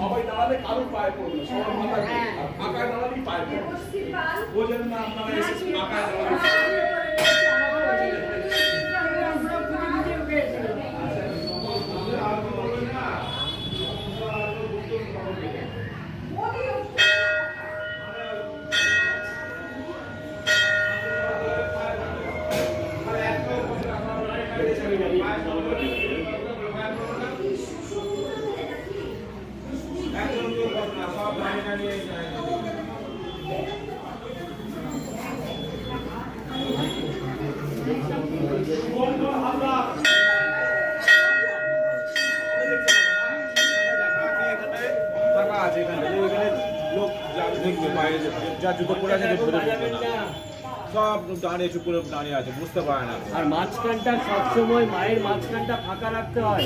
সবাই দাঁড়ালে কারোর পায়ে পড়বে না, সবার মাথায় ফাঁকায় দাঁড়ালেই পায়ে পড়বে। বোঝেন না আপনারা এসে ফাঁকায় দাঁড়ালে যা জুতো পরে আছে সব দাঁড়িয়ে চুপ করে দাঁড়িয়ে আছে, বুঝতে পারে না। আর মাঝখানটা সবসময় মায়ের মাঝখানটা ফাঁকা রাখতে হয়।